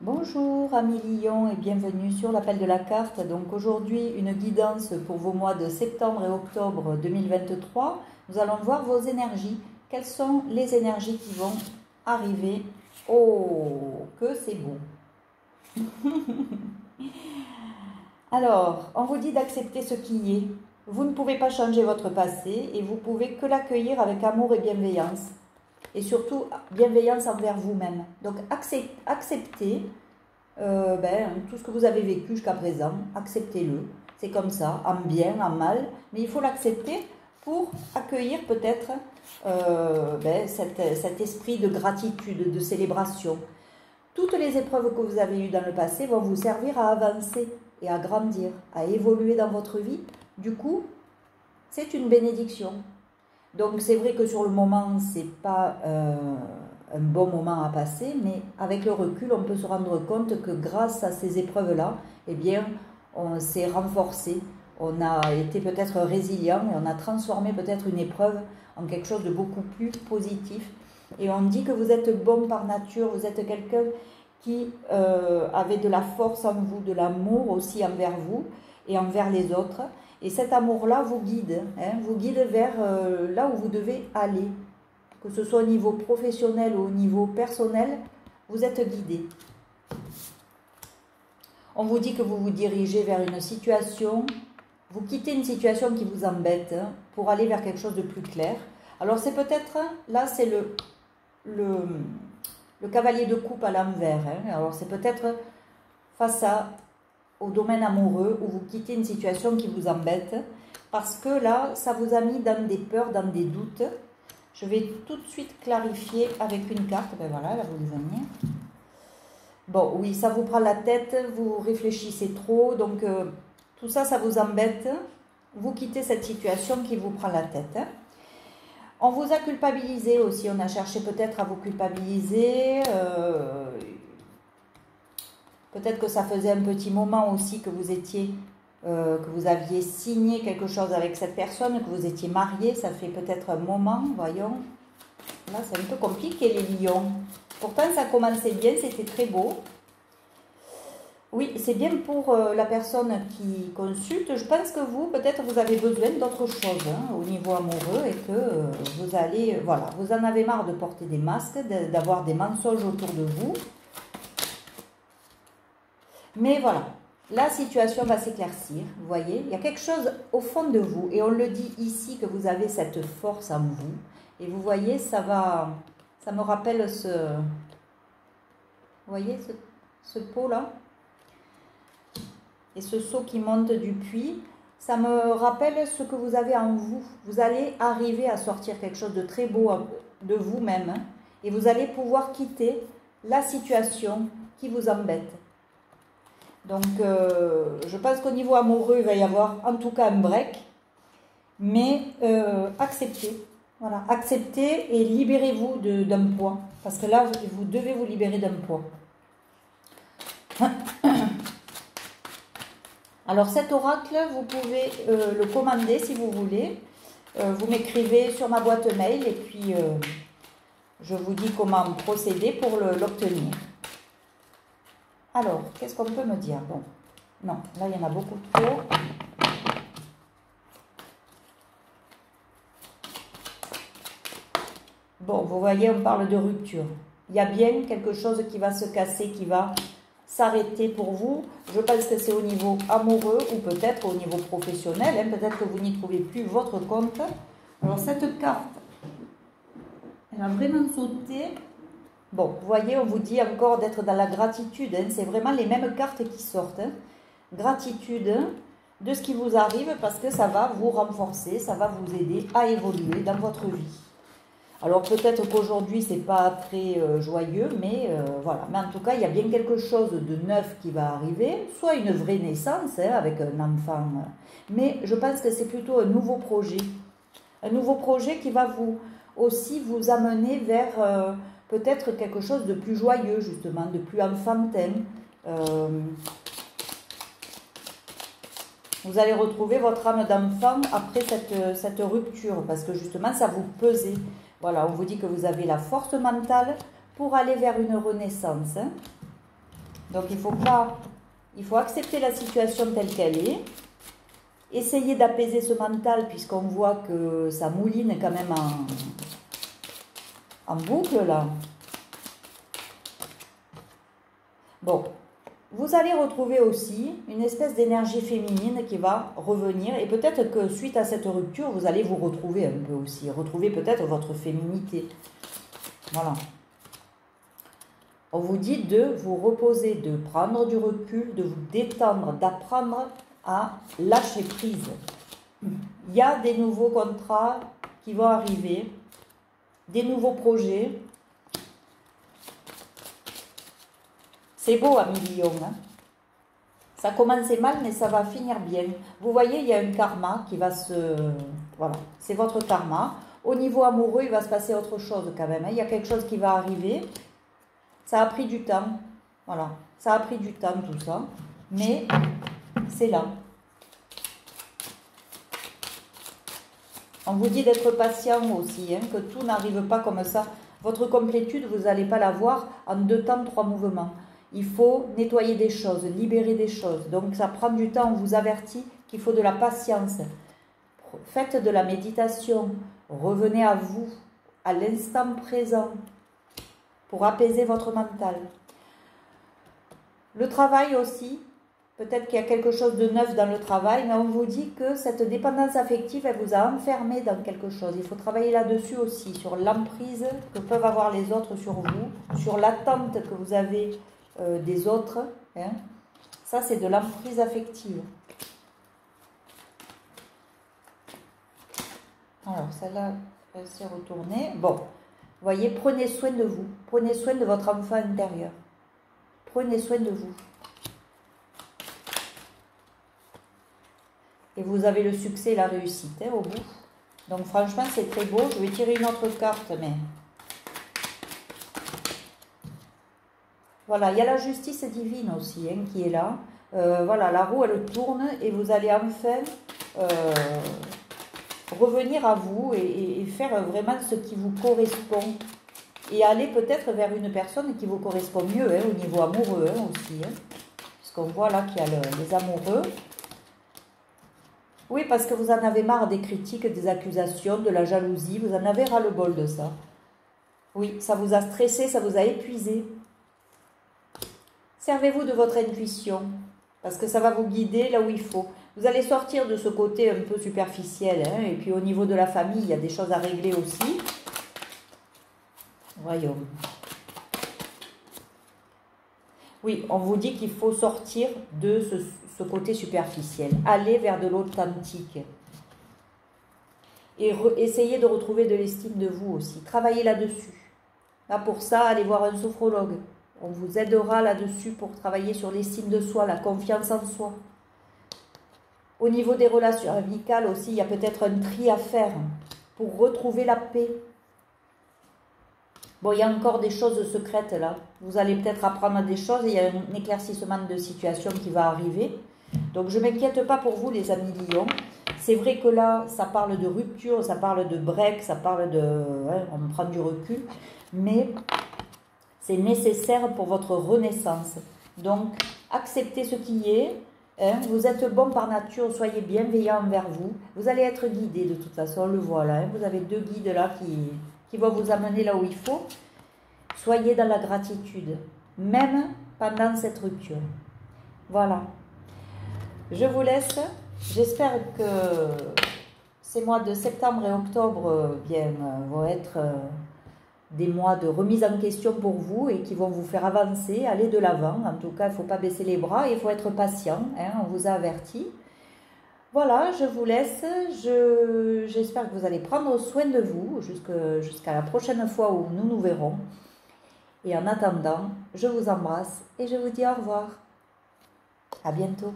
Bonjour amis Lion et bienvenue sur l'appel de la carte. Donc aujourd'hui une guidance pour vos mois de septembre et octobre 2023. Nous allons voir vos énergies. Quelles sont les énergies qui vont arriver? Oh, que c'est beau. Alors, on vous dit d'accepter ce qui est. Vous ne pouvez pas changer votre passé et vous pouvez que l'accueillir avec amour et bienveillance. Et surtout, bienveillance envers vous-même. Donc, acceptez tout ce que vous avez vécu jusqu'à présent. Acceptez-le. C'est comme ça, en bien, en mal. Mais il faut l'accepter pour accueillir peut-être cet esprit de gratitude, de célébration. Toutes les épreuves que vous avez eues dans le passé vont vous servir à avancer et à grandir, à évoluer dans votre vie. Du coup, c'est une bénédiction. Donc c'est vrai que sur le moment, c'est pas un bon moment à passer, mais avec le recul, on peut se rendre compte que grâce à ces épreuves-là, eh bien, on s'est renforcé, on a été peut-être résilient et on a transformé peut-être une épreuve en quelque chose de beaucoup plus positif. Et on dit que vous êtes bon par nature, vous êtes quelqu'un qui avait de la force en vous, de l'amour aussi envers vous et envers les autres. Et cet amour-là vous guide, vous guide vers là où vous devez aller. Que ce soit au niveau professionnel ou au niveau personnel, vous êtes guidé. On vous dit que vous vous dirigez vers une situation, vous quittez une situation qui vous embête pour aller vers quelque chose de plus clair. Alors c'est peut-être, là c'est le cavalier de coupe à l'envers. Alors c'est peut-être face au domaine amoureux où vous quittez une situation qui vous embête parce que là, ça vous a mis dans des peurs, dans des doutes. Je vais tout de suite clarifier avec une carte. Ben voilà, là vous les avez. Bon, oui, ça vous prend la tête, vous réfléchissez trop, donc tout ça, ça vous embête. Vous quittez cette situation qui vous prend la tête. On vous a culpabilisé aussi, on a cherché peut-être à vous culpabiliser. Peut-être que ça faisait un petit moment aussi que vous étiez, que vous aviez signé quelque chose avec cette personne, que vous étiez marié. Ça fait peut-être un moment, voyons. Là, c'est un peu compliqué les lions. Pourtant, ça commençait bien, c'était très beau. Oui, c'est bien pour la personne qui consulte. Je pense que vous, peut-être, vous avez besoin d'autre chose au niveau amoureux et que vous allez, voilà, vous en avez marre de porter des masques, d'avoir des mensonges autour de vous. Mais voilà, la situation va s'éclaircir, vous voyez. Il y a quelque chose au fond de vous, et on le dit ici que vous avez cette force en vous. Et vous voyez, ça me rappelle vous voyez ce pot-là et ce seau qui monte du puits. Ça me rappelle ce que vous avez en vous. Vous allez arriver à sortir quelque chose de très beau de vous-même, et vous allez pouvoir quitter la situation qui vous embête. Donc, je pense qu'au niveau amoureux, il va y avoir en tout cas un break. Mais acceptez. Voilà, acceptez et libérez-vous d'un poids. Parce que là, vous devez vous libérer d'un poids. Alors, cet oracle, vous pouvez le commander si vous voulez. Vous m'écrivez sur ma boîte mail et puis je vous dis comment procéder pour l'obtenir. Alors, qu'est-ce qu'on peut me dire? Bon, non, là, il y en a beaucoup trop. Bon, vous voyez, on parle de rupture. Il y a bien quelque chose qui va se casser, qui va s'arrêter pour vous. Je pense que c'est au niveau amoureux ou peut-être au niveau professionnel. Peut-être que vous n'y trouvez plus votre compte. Alors, cette carte, elle a vraiment sauté. Bon, vous voyez, on vous dit encore d'être dans la gratitude. C'est vraiment les mêmes cartes qui sortent. Gratitude de ce qui vous arrive parce que ça va vous renforcer, ça va vous aider à évoluer dans votre vie. Alors peut-être qu'aujourd'hui, ce n'est pas très joyeux, mais voilà. Mais en tout cas, il y a bien quelque chose de neuf qui va arriver, soit une vraie naissance avec un enfant. Mais je pense que c'est plutôt un nouveau projet. Un nouveau projet qui va aussi vous amener vers... peut-être quelque chose de plus joyeux, justement, de plus enfantin. Vous allez retrouver votre âme d'enfant après cette rupture, parce que justement, ça vous pesait. Voilà, on vous dit que vous avez la force mentale pour aller vers une renaissance. Donc il faut accepter la situation telle qu'elle est, essayer d'apaiser ce mental puisqu'on voit que ça mouline quand même en boucle là. Bon, vous allez retrouver aussi une espèce d'énergie féminine qui va revenir et peut-être que suite à cette rupture, vous allez vous retrouver un peu aussi, retrouver peut-être votre féminité. Voilà. On vous dit de vous reposer, de prendre du recul, de vous détendre, d'apprendre à lâcher prise. Il y a des nouveaux contrats qui vont arriver, des nouveaux projets. C'est beau, Amis Lion, hein. Ça commençait mal, mais ça va finir bien. Vous voyez, il y a un karma qui va se... Voilà, c'est votre karma. Au niveau amoureux, il va se passer autre chose quand même, hein. Il y a quelque chose qui va arriver. Ça a pris du temps. Voilà, ça a pris du temps tout ça. Mais c'est là. On vous dit d'être patient aussi, hein, que tout n'arrive pas comme ça. Votre complétude, vous n'allez pas la voir en 2 temps, 3 mouvements. Il faut nettoyer des choses, libérer des choses. Donc ça prend du temps, on vous avertit qu'il faut de la patience. Faites de la méditation, revenez à vous, à l'instant présent, pour apaiser votre mental. Le travail aussi, peut-être qu'il y a quelque chose de neuf dans le travail, mais on vous dit que cette dépendance affective, elle vous a enfermé dans quelque chose. Il faut travailler là-dessus aussi, sur l'emprise que peuvent avoir les autres sur vous, sur l'attente que vous avez des autres. Hein. Ça, c'est de l'emprise affective. Alors, celle-là, elle s'est retournée. Bon, vous voyez, prenez soin de vous. Prenez soin de votre enfant intérieur. Prenez soin de vous. Et vous avez le succès et la réussite hein, au bout. Donc franchement, c'est très beau. Je vais tirer une autre carte, mais... Voilà, il y a la justice divine aussi hein, qui est là. Voilà, la roue, elle tourne et vous allez enfin revenir à vous et faire vraiment ce qui vous correspond. Et aller peut-être vers une personne qui vous correspond mieux hein, au niveau amoureux hein, aussi. Hein, puisqu'on voit là qu'il y a les amoureux. Oui, parce que vous en avez marre des critiques, des accusations, de la jalousie. Vous en avez ras-le-bol de ça. Oui, ça vous a stressé, ça vous a épuisé. Servez-vous de votre intuition, parce que ça va vous guider là où il faut. Vous allez sortir de ce côté un peu superficiel. Hein, et puis au niveau de la famille, il y a des choses à régler aussi. Voyons. Oui, on vous dit qu'il faut sortir de ce côté superficiel. Aller vers de l'authentique. Et essayer de retrouver de l'estime de vous aussi. Travaillez là-dessus. Là, pour ça, allez voir un sophrologue. On vous aidera là-dessus pour travailler sur l'estime de soi, la confiance en soi. Au niveau des relations amicales aussi, il y a peut-être un tri à faire pour retrouver la paix. Bon, il y a encore des choses secrètes là. Vous allez peut-être apprendre des choses et il y a un éclaircissement de situation qui va arriver. Donc, je ne m'inquiète pas pour vous, les amis Lion. C'est vrai que là, ça parle de rupture, ça parle de break, ça parle de... Ouais, on prend du recul. Mais c'est nécessaire pour votre renaissance. Donc, acceptez ce qui est. Hein, vous êtes bon par nature, soyez bienveillant envers vous. Vous allez être guidé de toute façon, on le voit là. Hein, vous avez 2 guides là qui vont vous amener là où il faut. Soyez dans la gratitude, même pendant cette rupture. Voilà. Je vous laisse. J'espère que ces mois de septembre et octobre vont être des mois de remise en question pour vous et qui vont vous faire avancer, aller de l'avant. En tout cas, il ne faut pas baisser les bras et il faut être patient. Hein, on vous a averti. Voilà, je vous laisse. J'espère que vous allez prendre soin de vous jusqu'à la prochaine fois où nous nous verrons. Et en attendant, je vous embrasse et je vous dis au revoir. À bientôt.